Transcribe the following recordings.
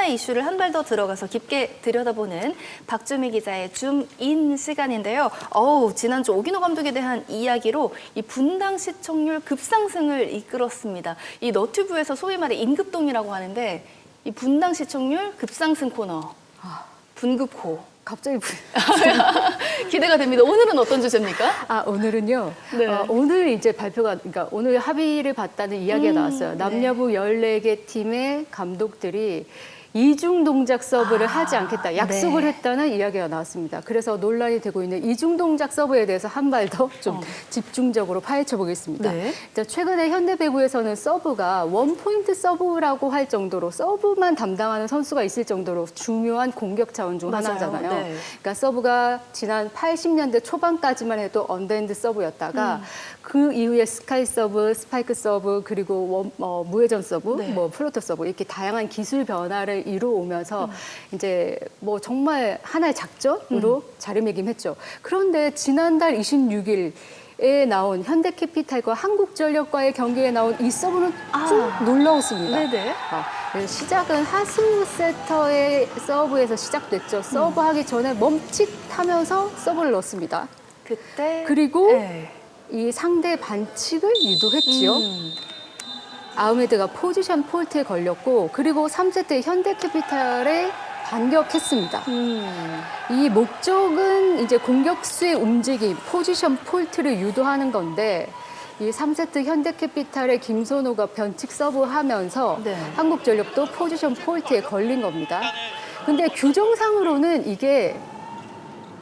하나의 이슈를 한 발 더 들어가서 깊게 들여다보는 박주미 기자의 줌인 시간인데요. 지난주 오기노 감독에 대한 이야기로 이 분당 시청률 급상승을 이끌었습니다. 이 너튜브에서 소위 말해 임급동이라고 하는데 이 분당 시청률 급상승 코너, 분급호. 갑자기 기대가 됩니다. 오늘은 어떤 주제입니까? 오늘은요. 네. 오늘 이제 그러니까 오늘 합의를 봤다는 이야기가 나왔어요. 남녀부 14개 팀의 감독들이 이중 동작 서브를 하지 않겠다. 약속을 했다는 이야기가 나왔습니다. 그래서 논란이 되고 있는 이중 동작 서브에 대해서 한 발 더 좀 집중적으로 파헤쳐 보겠습니다. 네. 일단 최근에 현대 배구에서는 서브가 원포인트 서브라고 할 정도로 서브만 담당하는 선수가 있을 정도로 중요한 공격 자원 중 맞아요. 하나잖아요. 네. 그러니까 서브가 지난 80년대 초반까지만 해도 언더핸드 서브였다가 그 이후에 스카이 서브, 스파이크 서브, 그리고 무회전 서브, 네. 플로터 서브 이렇게 다양한 기술 변화를 이루어오면서 이제 정말 하나의 작전으로 자리매김했죠. 그런데 지난달 26일에 나온 현대캐피탈과 한국전력과의 경기에 나온 이 서브는 좀 놀라웠습니다. 네네. 시작은 하승우 세터의 서브에서 시작됐죠. 서브하기 전에 멈칫하면서 서브를 넣었습니다. 그때 그리고 네. 이 상대 반칙을 유도했지요. 아흐메드가 포지션 폴트에 걸렸고 그리고 3세트 현대캐피탈에 반격했습니다. 이 목적은 이제 공격수의 움직임, 포지션 폴트를 유도하는 건데 이 3세트 현대캐피탈의 김선호가 변칙 서브하면서 네. 한국전력도 포지션 폴트에 걸린 겁니다. 근데 규정상으로는 이게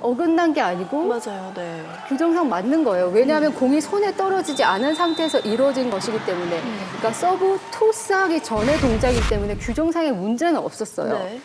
어긋난 게 아니고 맞아요. 네. 규정상 맞는 거예요. 왜냐하면 공이 손에 떨어지지 않은 상태에서 이루어진 것이기 때문에. 그러니까 서브 토스하기 전의 동작이기 때문에 규정상의 문제는 없었어요. 네.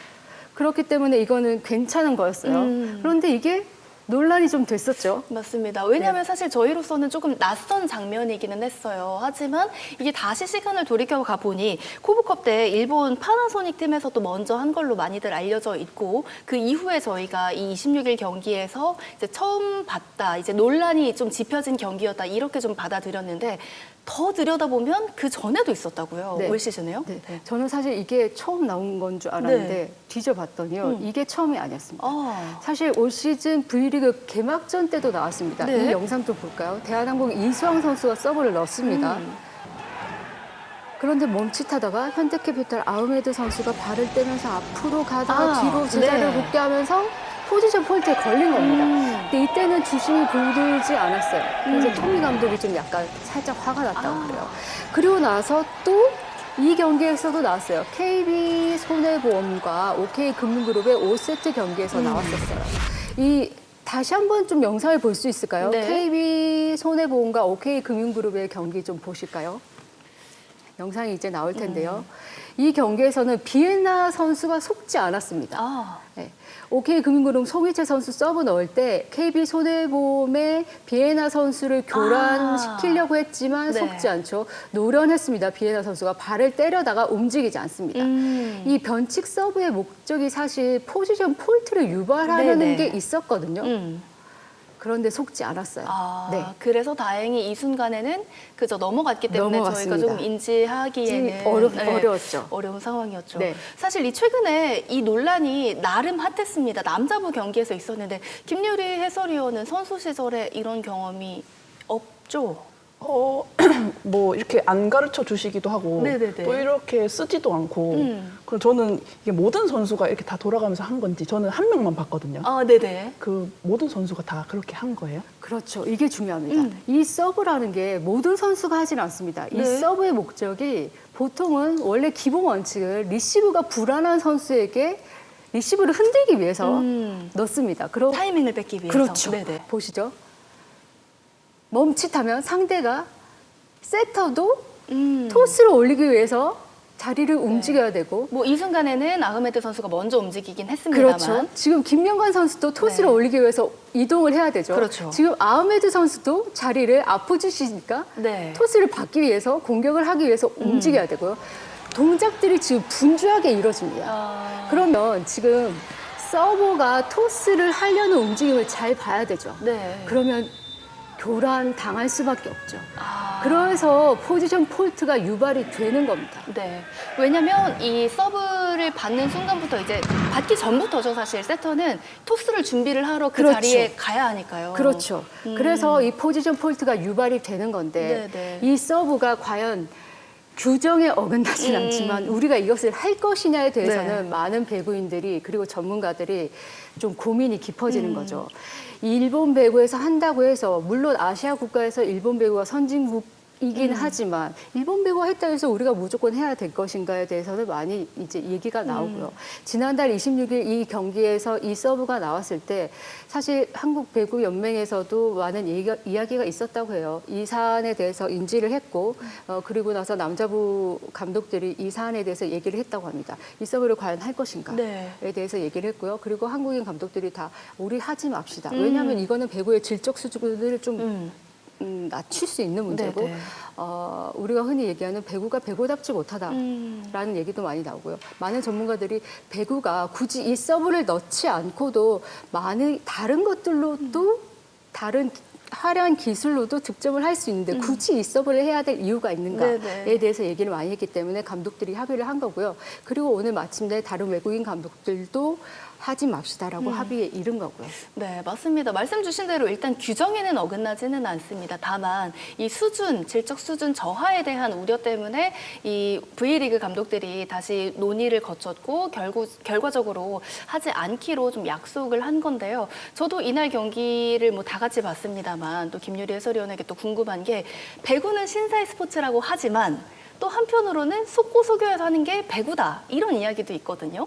그렇기 때문에 이거는 괜찮은 거였어요. 그런데 이게 논란이 좀 됐었죠. 맞습니다. 왜냐하면 사실 저희로서는 조금 낯선 장면이기는 했어요. 하지만 이게 다시 시간을 돌이켜 가보니 코브컵 때 일본 파나소닉 팀에서도 먼저 한 걸로 많이들 알려져 있고 그 이후에 저희가 이 26일 경기에서 이제 처음 봤다. 이제 논란이 좀 짚혀진 경기였다. 이렇게 좀 받아들였는데 더 들여다보면 그 전에도 있었다고요. 네. 올 시즌에요? 네. 저는 사실 이게 처음 나온 건 줄 알았는데 네. 뒤져봤더니요. 이게 처음이 아니었습니다. 아, 사실 올 시즌 V리그 개막전 때도 나왔습니다. 네. 이 영상 좀 볼까요? 대한항공 이수왕 선수가 서브를 넣었습니다. 그런데 멈칫하다가 현대캐피탈 아흐메드 선수가 발을 떼면서 앞으로 가다가 뒤로 제자리를 네. 굳게 하면서 포지션 폴트에 걸린 겁니다. 근데 이때는 주심이 공들지 않았어요. 그래서 토미 감독이 좀 약간 살짝 화가 났다고 그래요. 그리고 나서 또 이 경기에서도 나왔어요. KB 손해보험과 OK 금융그룹의 5세트 경기에서 나왔었어요. 다시 한번 좀 영상을 볼 수 있을까요? 네. KB 손해보험과 OK 금융그룹의 경기 좀 보실까요? 영상이 이제 나올 텐데요. 이 경기에서는 비엔나 선수가 속지 않았습니다. 네. OK 금융그룹 송희채 선수 서브 넣을 때 KB 손해보험의 비엔나 선수를 교란시키려고 했지만 네. 속지 않죠. 노련했습니다. 비엔나 선수가 발을 때려다가 움직이지 않습니다. 이 변칙 서브의 목적이 사실 포지션 폴트를 유발하려는 네네. 게 있었거든요. 그런데 속지 않았어요. 네. 그래서 다행히 이 순간에는 그저 넘어갔기 때문에 넘어갔습니다. 저희가 조금 인지하기에는 어려웠죠. 어려운 상황이었죠. 네. 사실 최근에 이 논란이 나름 핫했습니다. 남자부 경기에서 있었는데 김유리 해설위원은 선수 시절에 이런 경험이 없죠? 뭐 이렇게 안 가르쳐 주시기도 하고 네네네. 또 이렇게 쓰지도 않고 그럼 저는 이게 모든 선수가 이렇게 다 돌아가면서 한 건지 저는 한 명만 봤거든요. 네네. 그 모든 선수가 다 그렇게 한 거예요? 그렇죠. 이게 중요합니다. 이 서브라는 게 모든 선수가 하진 않습니다. 이 네. 서브의 목적이 보통은 원래 기본 원칙을 리시브가 불안한 선수에게 리시브를 흔들기 위해서 넣습니다. 타이밍을 뺏기 위해서. 그렇죠. 네네. 보시죠. 멈칫하면 상대가 세터도 토스를 올리기 위해서 자리를 움직여야 되고 뭐 이 순간에는 아흐메드 선수가 먼저 움직이긴 했습니다만. 그렇죠. 지금 김명관 선수도 토스를 네. 올리기 위해서 이동을 해야 되죠. 그렇죠. 지금 아흐메드 선수도 자리를 아프주시니까 네. 토스를 받기 위해서 공격을 하기 위해서 움직여야 되고요. 동작들이 지금 분주하게 이루어집니다. 그러면 지금 서버가 토스를 하려는 움직임을 잘 봐야 되죠. 네. 그러면 교란 당할 수밖에 없죠. 아. 그래서 포지션 폴트가 유발이 되는 겁니다. 네. 왜냐면 이 서브를 받는 순간부터 이제 받기 전부터죠, 사실. 세터는 토스를 준비를 하러 그 그렇죠. 자리에 가야 하니까요. 그렇죠. 그래서 이 포지션 폴트가 유발이 되는 건데 네네. 이 서브가 과연 규정에 어긋나진 않지만 우리가 이것을 할 것이냐에 대해서는 네. 많은 배구인들이 그리고 전문가들이 좀 고민이 깊어지는 거죠. 일본 배구에서 한다고 해서 물론 아시아 국가에서 일본 배구가 선진국이긴 하지만 일본 배구가 했다 해서 우리가 무조건 해야 될 것인가에 대해서는 많이 이제 얘기가 나오고요. 지난달 26일 이 경기에서 이 서브가 나왔을 때 사실 한국 배구 연맹에서도 많은 이야기가 있었다고 해요. 이 사안에 대해서 인지를 했고 그리고 나서 남자부 감독들이 이 사안에 대해서 얘기를 했다고 합니다. 이 서브를 과연 할 것인가에 네. 대해서 얘기를 했고요. 그리고 한국인 감독들이 다 우리 하지 맙시다. 왜냐하면 이거는 배구의 질적 수준을 좀 낮출 수 있는 문제고 네네. 우리가 흔히 얘기하는 배구가 배구답지 못하다라는 얘기도 많이 나오고요. 많은 전문가들이 배구가 굳이 이 서브를 넣지 않고도 많은 다른 것들로도 다른 화려한 기술로도 득점을 할 수 있는데 굳이 이 서브를 해야 될 이유가 있는가에 네네. 대해서 얘기를 많이 했기 때문에 감독들이 합의를 한 거고요. 그리고 오늘 마침내 다른 외국인 감독들도 하지 맙시다라고 합의에 이른 거고요. 네, 맞습니다. 말씀 주신 대로 일단 규정에는 어긋나지는 않습니다. 다만 이 수준, 질적 수준 저하에 대한 우려 때문에 이 V리그 감독들이 다시 논의를 거쳤고 결과적으로 하지 않기로 좀 약속을 한 건데요. 저도 이날 경기를 뭐 다 같이 봤습니다만 또 김유리 해설위원에게 또 궁금한 게 배구는 신사의 스포츠라고 하지만 또 한편으로는 속고 속여야 하는 게 배구다. 이런 이야기도 있거든요.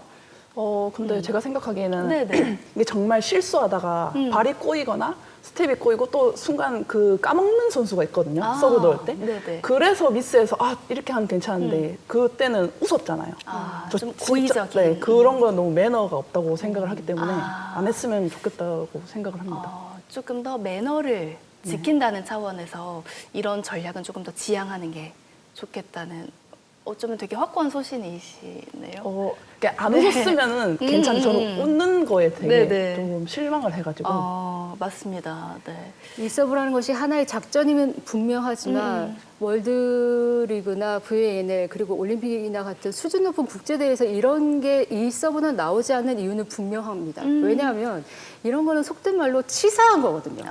근데 제가 생각하기에는 네네. 이게 정말 실수하다가 발이 꼬이거나 스텝이 꼬이고 또 순간 그 까먹는 선수가 있거든요. 아, 서브 넣을 때. 네네. 그래서 미스해서 이렇게 하면 괜찮은데 그때는 웃었잖아요. 아, 저 좀 진짜, 고의적인. 네, 그런 건 너무 매너가 없다고 생각을 하기 때문에 아. 안 했으면 좋겠다고 생각을 합니다. 조금 더 매너를 지킨다는 차원에서 이런 전략은 조금 더 지양하는 게 좋겠다는 어쩌면 되게 확고한 소신이시네요. 그러니까 안 웃었으면은 괜찮아요. 저는 웃는 거에 되게 네네. 좀 실망을 해가지고. 맞습니다. 네. 이 서브라는 것이 하나의 작전이면 분명하지만 월드리그나 VNL 그리고 올림픽이나 같은 수준 높은 국제대회에서 이런 게 이 서브는 나오지 않는 이유는 분명합니다. 왜냐하면 이런 거는 속된 말로 치사한 거거든요.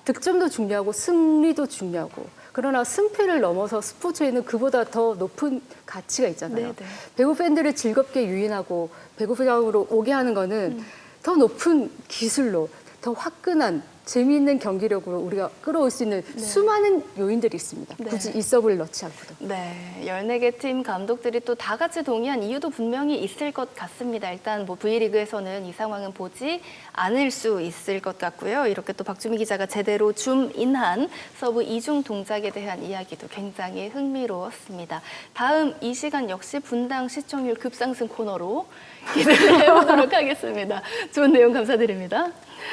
득점도 중요하고 승리도 중요하고 그러나 승패를 넘어서 스포츠에는 그보다 더 높은 가치가 있잖아요. 네네. 배구 팬들을 즐겁게 유인하고 배구장으로 오게 하는 거는 더 높은 기술로 더 화끈한 재미있는 경기력으로 우리가 끌어올 수 있는 수많은 요인들이 있습니다. 네. 굳이 이 서브를 넣지 않고도. 네, 14개 팀 감독들이 또 다 같이 동의한 이유도 분명히 있을 것 같습니다. 일단 뭐 V리그에서는 이 상황은 보지 않을 수 있을 것 같고요. 이렇게 또 박주미 기자가 제대로 줌인한 서브 이중 동작에 대한 이야기도 굉장히 흥미로웠습니다. 다음 이 시간 역시 분당 시청률 급상승 코너로 기대를 해보도록 하겠습니다. 좋은 내용 감사드립니다.